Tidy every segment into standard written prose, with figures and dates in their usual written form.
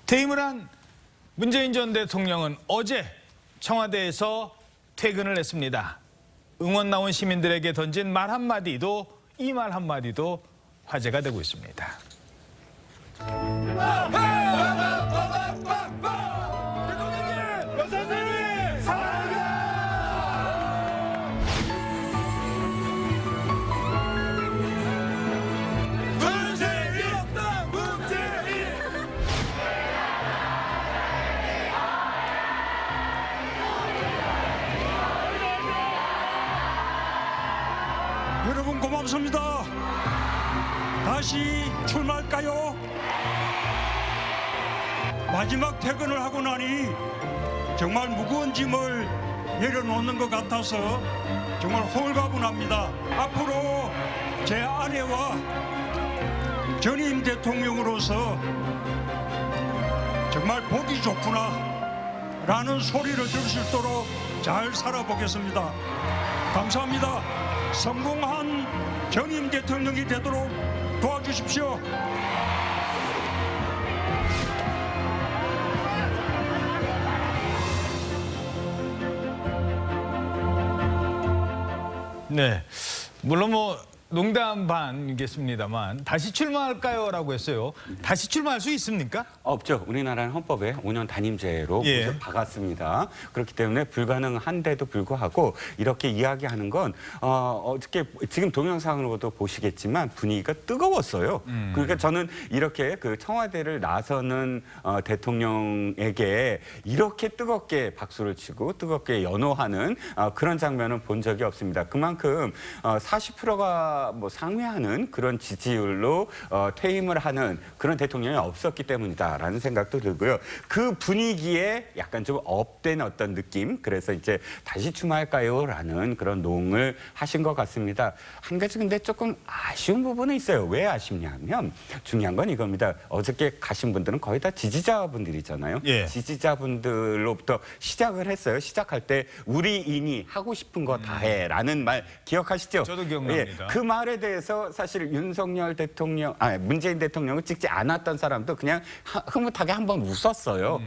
퇴임을 한 문재인 전 대통령은 어제 청와대에서 퇴근을 했습니다. 응원 나온 시민들에게 던진 말 한마디도 이 말 한마디도 화제가 되고 있습니다. 여러분 고맙습니다. 다시 출마할까요? 마지막 퇴근을 하고 나니 정말 무거운 짐을 내려놓는 것 같아서 정말 홀가분합니다. 앞으로 제 아내와 전임 대통령으로서 정말 보기 좋구나 라는 소리를 들을 수 있도록 잘 살아보겠습니다. 감사합니다. 성공한 전임 대통령이 되도록 도와주십시오. 네, 물론 농담 반이겠습니다만 다시 출마할까요? 라고 했어요. 다시 출마할 수 있습니까? 없죠. 우리나라는 헌법에 5년 단임제로 박았습니다. 그렇기 때문에 불가능한데도 불구하고 이렇게 이야기하는 건 어떻게 지금 동영상으로도 보시겠지만 분위기가 뜨거웠어요. 그러니까 저는 이렇게 그 청와대를 나서는 대통령에게 이렇게 뜨겁게 박수를 치고 뜨겁게 연호하는 그런 장면은 본 적이 없습니다. 그만큼 40%가 상회하는 그런 지지율로 퇴임을 하는 그런 대통령이 없었기 때문이다라는 생각도 들고요. 그 분위기에 약간 좀 업된 어떤 느낌, 그래서 이제 다시 출마할까요?라는 그런 농을 하신 것 같습니다. 한 가지 근데 조금 아쉬운 부분은 있어요. 왜 아쉽냐면 중요한 건 이겁니다. 어저께 가신 분들은 거의 다 지지자분들이잖아요. 지지자분들로부터 시작을 했어요. 시작할 때 우리인이 하고 싶은 거 다 해라는 말 기억하시죠? 저도 기억납니다. 그 말에 대해서 사실 윤석열 대통령, 문재인 대통령을 찍지 않았던 사람도 그냥 흐뭇하게 한번 웃었어요.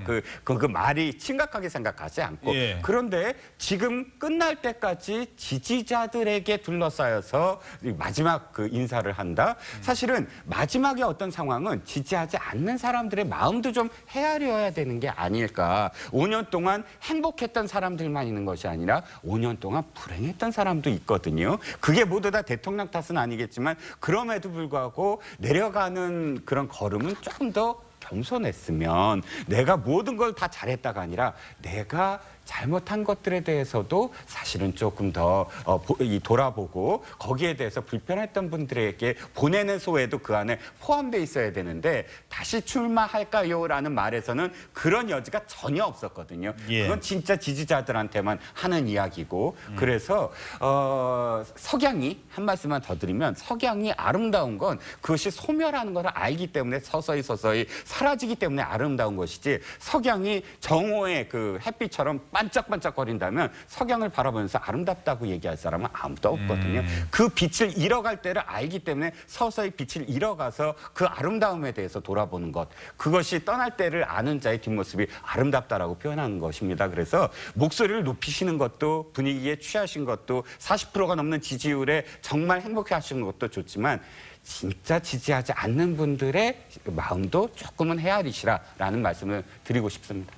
그 말이 심각하게 생각하지 않고. 그런데 지금 끝날 때까지 지지자들에게 둘러싸여서 마지막 그 인사를 한다. 사실은 마지막에 어떤 상황은 지지하지 않는 사람들의 마음도 좀 헤아려야 되는 게 아닐까. 5년 동안 행복했던 사람들만 있는 것이 아니라 5년 동안 불행했던 사람도 있거든요. 그게 모두 다 대통령 탓은 아니겠지만 그럼에도 불구하고 내려가는 그런 걸음은 조금 더 겸손했으면 내가 모든 걸 다 잘했다가 아니라 내가 잘못한 것들에 대해서도 사실은 조금 더 돌아보고 거기에 대해서 불편했던 분들에게 보내는 소회도 그 안에 포함되어 있어야 되는데 다시 출마할까요? 라는 말에서는 그런 여지가 전혀 없었거든요. 그건 진짜 지지자들한테만 하는 이야기고 그래서 석양이 한 말씀만 더 드리면 석양이 아름다운 건 그것이 소멸하는 것을 알기 때문에 서서히 사라지기 때문에 아름다운 것이지 석양이 정오의 그 햇빛처럼 반짝반짝거린다면 석양을 바라보면서 아름답다고 얘기할 사람은 아무도 없거든요. 그 빛을 잃어갈 때를 알기 때문에 서서히 빛을 잃어가서 그 아름다움에 대해서 돌아보는 것. 그것이 떠날 때를 아는 자의 뒷모습이 아름답다라고 표현하는 것입니다. 그래서 목소리를 높이시는 것도 분위기에 취하신 것도 40%가 넘는 지지율에 정말 행복해 하시는 것도 좋지만 진짜 지지하지 않는 분들의 마음도 조금은 헤아리시라라는 말씀을 드리고 싶습니다.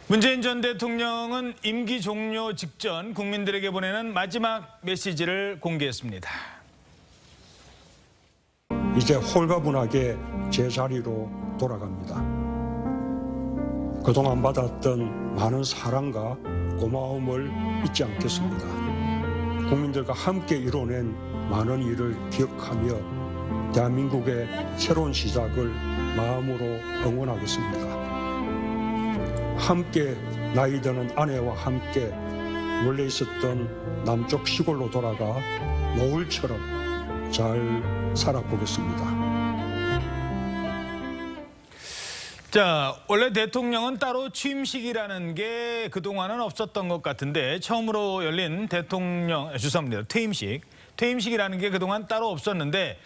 문재인 전 대통령은 임기 종료 직전 국민들에게 보내는 마지막 메시지를 공개했습니다. 이제 홀가분하게 제자리로 돌아갑니다. 그동안 받았던 많은 사랑과 고마움을 잊지 않겠습니다. 국민들과 함께 이뤄낸 많은 일을 기억하며 대한민국의 새로운 시작을 마음으로 응원하겠습니다. 함께 나이 드는 아내와 함께 원래 있었던 남쪽 시골로 돌아가 노을처럼 잘 살아보겠습니다. 자, 원래 대통령은 따로 취임식이라는 게 그동안은 없었던 것 같은데 처음으로 열린 퇴임식 퇴임식이라는 게 그동안 따로 없었는데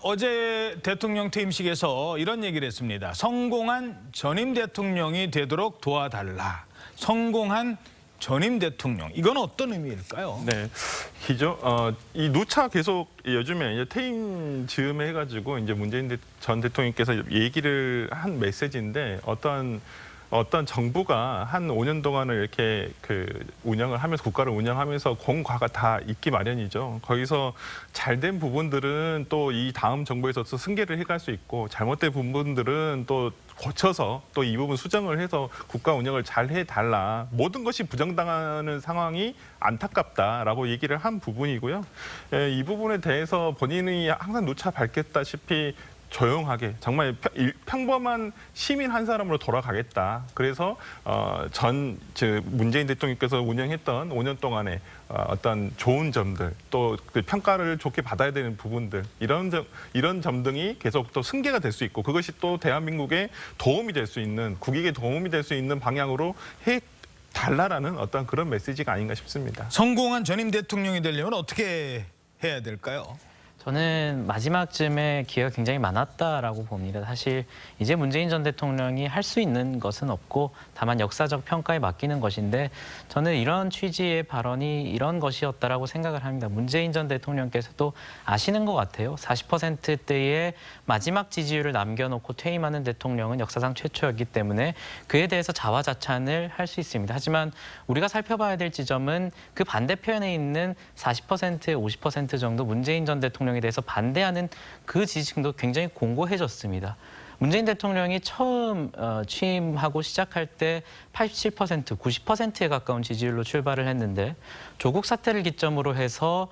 어제 대통령 퇴임식에서 이런 얘기를 했습니다. 성공한 전임 대통령이 되도록 도와달라. 성공한 전임 대통령. 이건 어떤 의미일까요? 네, 이 누차 계속 요즘에 이제 퇴임 즈음에 해가지고 이제 문재인 전 대통령께서 얘기를 한 메시지인데 어떤 정부가 한 5년 동안을 이렇게 운영을 하면서 국가를 운영하면서 공과가 다 있기 마련이죠. 거기서 잘된 부분들은 또 이 다음 정부에서 또 승계를 해갈 수 있고 잘못된 부분들은 또 고쳐서 또 이 부분 수정을 해서 국가 운영을 잘 해달라. 모든 것이 부정당하는 상황이 안타깝다라고 얘기를 한 부분이고요. 이 부분에 대해서 본인이 항상 누차 밝혔다시피 조용하게 정말 평범한 시민 한 사람으로 돌아가겠다. 그래서 문재인 대통령께서 운영했던 5년 동안의 어떤 좋은 점들 또 그 평가를 좋게 받아야 되는 부분들 이런 점 등이 계속 또 승계가 될 수 있고 그것이 또 대한민국에 도움이 될 수 있는 국익에 도움이 될 수 있는 방향으로 해 달라라는 어떤 그런 메시지가 아닌가 싶습니다. 성공한 전임 대통령이 되려면 어떻게 해야 될까요? 저는 마지막쯤에 기회가 굉장히 많았다라고 봅니다. 사실 이제 문재인 전 대통령이 할 수 있는 것은 없고 다만 역사적 평가에 맡기는 것인데 저는 이런 취지의 발언이 이런 것이었다라고 생각을 합니다. 문재인 전 대통령께서도 아시는 것 같아요. 40%대의 마지막 지지율을 남겨놓고 퇴임하는 대통령은 역사상 최초였기 때문에 그에 대해서 자화자찬을 할 수 있습니다. 하지만 우리가 살펴봐야 될 지점은 그 반대편에 있는 40%에 50% 정도 문재인 전 대통령에 대해서 반대하는 그 지지층도 굉장히 공고해졌습니다. 문재인 대통령이 처음 취임하고 시작할 때 87%, 90%에 가까운 지지율로 출발을 했는데 조국 사태를 기점으로 해서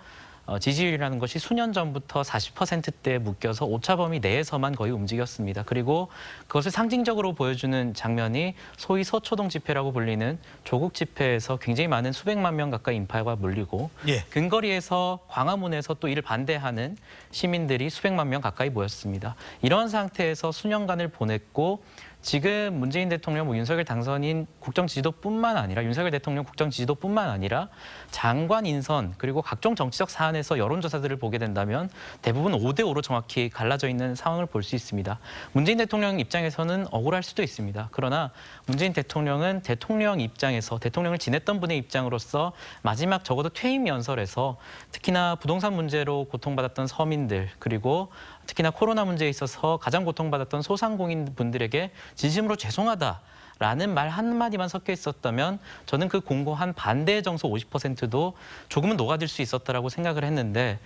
지지율이라는 것이 수년 전부터 40%대에 묶여서 오차범위 내에서만 거의 움직였습니다. 그리고 그것을 상징적으로 보여주는 장면이 소위 서초동 집회라고 불리는 조국 집회에서 굉장히 많은 수백만 명 가까이 인파가 몰리고 근거리에서 광화문에서 또 이를 반대하는 시민들이 수백만 명 가까이 모였습니다. 이런 상태에서 수년간을 보냈고 지금 문재인 대통령, 윤석열 당선인 국정 지지도뿐만 아니라 윤석열 대통령 국정 지지도뿐만 아니라 장관 인선 그리고 각종 정치적 사안에서 여론조사들을 보게 된다면 대부분 5대5로 정확히 갈라져 있는 상황을 볼 수 있습니다. 문재인 대통령 입장에서는 억울할 수도 있습니다. 그러나 문재인 대통령은 대통령 입장에서 대통령을 지냈던 분의 입장으로서 마지막 적어도 퇴임 연설에서 특히나 부동산 문제로 고통받았던 서민들 그리고 특히나 코로나 문제에 있어서 가장 고통받았던 소상공인 분들에게 진심으로 죄송하다라는 말 한마디만 섞여 있었다면 저는 그 공고한 반대의 정서 50%도 조금은 녹아들 수 있었다라고 생각을 했는데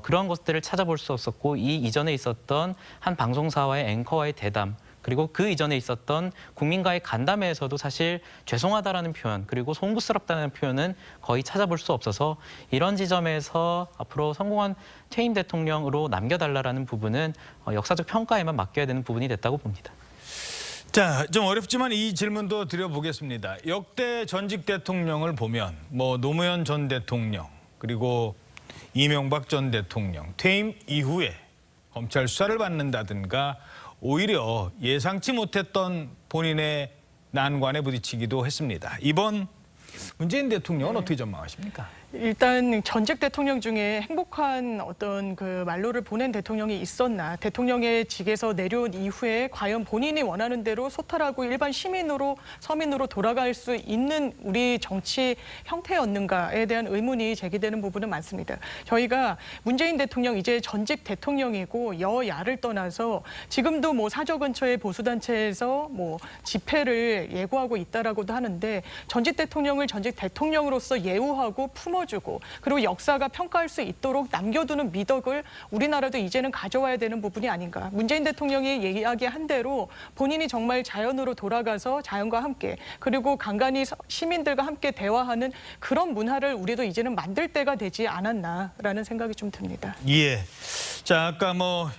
그러한 것들을 찾아볼 수 없었고 이 이전에 있었던 한 방송사와의 앵커와의 대담 그리고 그 이전에 있었던 국민과의 간담회에서도 사실 죄송하다라는 표현 그리고 송구스럽다는 표현은 거의 찾아볼 수 없어서 이런 지점에서 앞으로 성공한 퇴임 대통령으로 남겨달라는 부분은 역사적 평가에만 맡겨야 되는 부분이 됐다고 봅니다. 자, 좀 어렵지만 이 질문도 드려보겠습니다. 역대 전직 대통령을 보면 노무현 전 대통령 그리고 이명박 전 대통령 퇴임 이후에 검찰 수사를 받는다든가 오히려 예상치 못했던 본인의 난관에 부딪히기도 했습니다. 이번 문재인 대통령은 어떻게 전망하십니까? 일단 전직 대통령 중에 행복한 어떤 그 말로를 보낸 대통령이 있었나, 대통령의 직에서 내려온 이후에 과연 본인이 원하는 대로 소탈하고 일반 시민으로 서민으로 돌아갈 수 있는 우리 정치 형태였는가에 대한 의문이 제기되는 부분은 많습니다. 저희가 문재인 대통령 이제 전직 대통령이고 여야를 떠나서 지금도 사저 근처의 보수단체에서 집회를 예고하고 있다라고도 하는데 전직 대통령을 전직 대통령으로서 예우하고 품어주고 그리고 역사가 평가할 수 있도록 남겨두는 미덕을 우리나라도 이제는 가져와야 되는 부분이 아닌가. 문재인 대통령이 이야기한 대로 본인이 정말 자연으로 돌아가서 자연과 함께 그리고 간간히 시민들과 함께 대화하는 그런 문화를 우리도 이제는 만들 때가 되지 않았나라는 생각이 좀 듭니다. 예. 자, 아까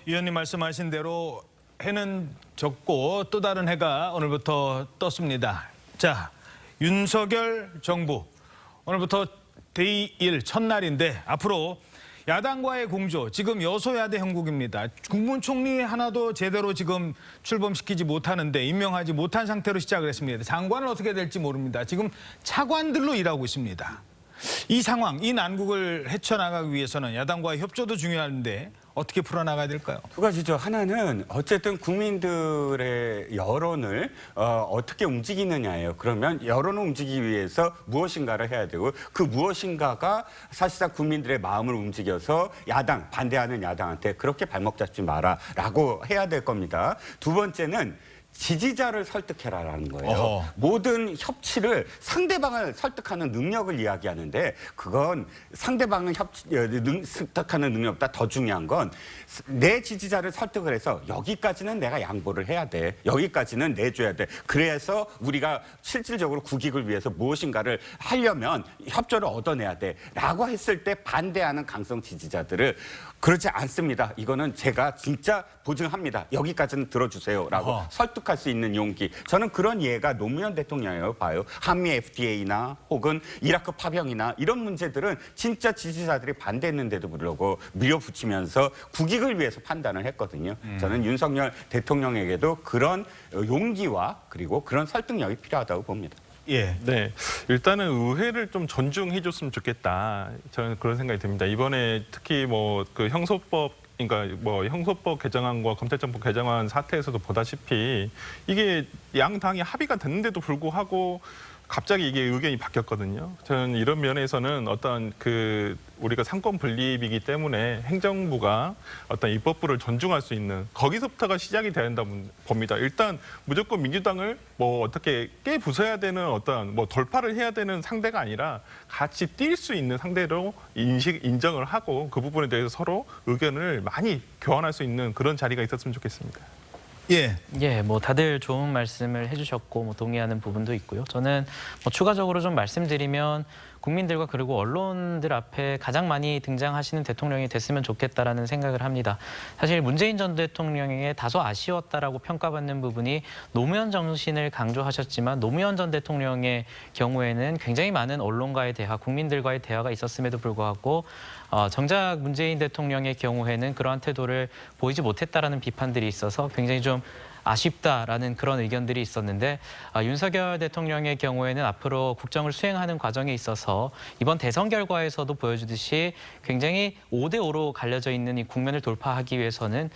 위원님 말씀하신 대로 해는 졌고 또 다른 해가 오늘부터 떴습니다. 자, 윤석열 정부 오늘부터 데이 1 첫날인데 앞으로 야당과의 공조, 지금 여소야대 형국입니다. 국무총리 하나도 제대로 지금 출범시키지 못하는데 임명하지 못한 상태로 시작을 했습니다. 장관은 어떻게 될지 모릅니다. 지금 차관들로 일하고 있습니다. 이 상황, 이 난국을 헤쳐나가기 위해서는 야당과의 협조도 중요한데 어떻게 풀어나가야 될까요? 두 가지죠. 하나는 어쨌든 국민들의 여론을 어떻게 움직이느냐예요. 그러면 여론을 움직이기 위해서 무엇인가를 해야 되고 그 무엇인가가 사실상 국민들의 마음을 움직여서 반대하는 야당한테 그렇게 발목 잡지 마라라고 해야 될 겁니다. 두 번째는 지지자를 설득해라라는 거예요. 어허. 모든 협치를 상대방을 설득하는 능력을 이야기하는데 그건 상대방을 설득하는 능력보다 더 중요한 건 내 지지자를 설득을 해서 여기까지는 내가 양보를 해야 돼. 여기까지는 내줘야 돼. 그래서 우리가 실질적으로 국익을 위해서 무엇인가를 하려면 협조를 얻어내야 돼. 라고 했을 때 반대하는 강성 지지자들을 그렇지 않습니다. 이거는 제가 진짜 보증합니다. 여기까지는 들어주세요. 라고 어허. 설득할 수 있는 용기. 저는 그런 예가 노무현 대통령이에요. 봐요. 한미 FTA나 혹은 이라크 파병이나 이런 문제들은 진짜 지지자들이 반대했는데도 불구하고 밀어붙이면서 국익을 위해서 판단을 했거든요. 저는 윤석열 대통령에게도 그런 용기와 그리고 그런 설득력이 필요하다고 봅니다. 예. 네, 일단은 의회를 좀 존중해줬으면 좋겠다. 저는 그런 생각이 듭니다. 이번에 특히 뭐 그 형소법 그러니까 뭐 형소법 개정안과 검찰청법 개정안 사태에서도 보다시피 이게 양 당이 합의가 됐는데도 불구하고 갑자기 이게 의견이 바뀌었거든요. 저는 이런 면에서는 어떤 그 우리가 상권 분립이기 때문에 행정부가 어떤 입법부를 존중할 수 있는 거기서부터가 시작이 돼야 된다고 봅니다. 일단 무조건 민주당을 뭐 어떻게 깨부숴야 되는 어떤 뭐 돌파를 해야 되는 상대가 아니라 같이 뛸 수 있는 상대로 인정을 하고 그 부분에 대해서 서로 의견을 많이 교환할 수 있는 그런 자리가 있었으면 좋겠습니다. 예. 예, 뭐 다들 좋은 말씀을 해주셨고 뭐 동의하는 부분도 있고요. 저는 뭐 추가적으로 좀 말씀드리면 국민들과 그리고 언론들 앞에 가장 많이 등장하시는 대통령이 됐으면 좋겠다라는 생각을 합니다. 사실 문재인 전 대통령에게 다소 아쉬웠다라고 평가받는 부분이 노무현 정신을 강조하셨지만 노무현 전 대통령의 경우에는 굉장히 많은 언론과의 대화, 국민들과의 대화가 있었음에도 불구하고 정작 문재인 대통령의 경우에는 그러한 태도를 보이지 못했다라는 비판들이 있어서 굉장히 좀 아쉽다라는 그런 의견들이 있었는데 윤석열 대통령의 경우에는 앞으로 국정을 수행하는 과정에 있어서 이번 대선 결과에서도 보여주듯이 굉장히 5대5로 갈려져 있는 이 국면을 돌파하기 위해서는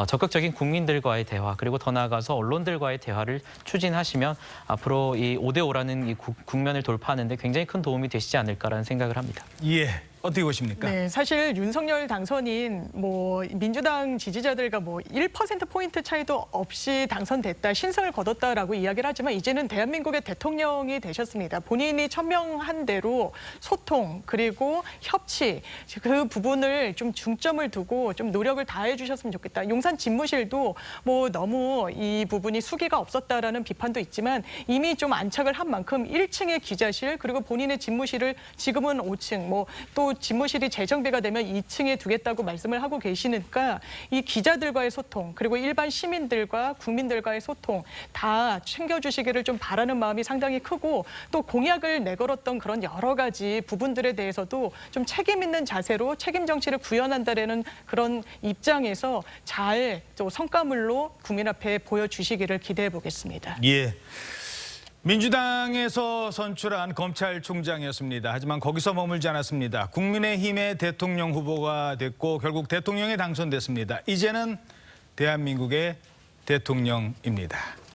적극적인 국민들과의 대화 그리고 더 나아가서 언론들과의 대화를 추진하시면 앞으로 이 5대5라는 이 국면을 돌파하는 데 굉장히 큰 도움이 되시지 않을까라는 생각을 합니다. 예. 어떻게 보십니까? 네, 사실 윤석열 당선인 뭐 민주당 지지자들과 뭐 1%포인트 차이도 없이 당선됐다, 신승을 거뒀다라고 이야기를 하지만 이제는 대한민국의 대통령이 되셨습니다. 본인이 천명한 대로 소통 그리고 협치 그 부분을 좀 중점을 두고 좀 노력을 다해 주셨으면 좋겠다. 용산 집무실도 뭐 너무 이 부분이 수기가 없었다라는 비판도 있지만 이미 좀 안착을 한 만큼 1층의 기자실 그리고 본인의 집무실을 지금은 5층 뭐 또 집무실이 재정비가 되면 2층에 두겠다고 말씀을 하고 계시니까 이 기자들과의 소통 그리고 일반 시민들과 국민들과의 소통 다 챙겨주시기를 좀 바라는 마음이 상당히 크고 또 공약을 내걸었던 그런 여러 가지 부분들에 대해서도 좀 책임 있는 자세로 책임 정치를 구현한다라는 그런 입장에서 잘 또 성과물로 국민 앞에 보여주시기를 기대해 보겠습니다. 예. 민주당에서 선출한 검찰총장이었습니다. 하지만 거기서 머물지 않았습니다. 국민의힘의 대통령 후보가 됐고 결국 대통령에 당선됐습니다. 이제는 대한민국의 대통령입니다.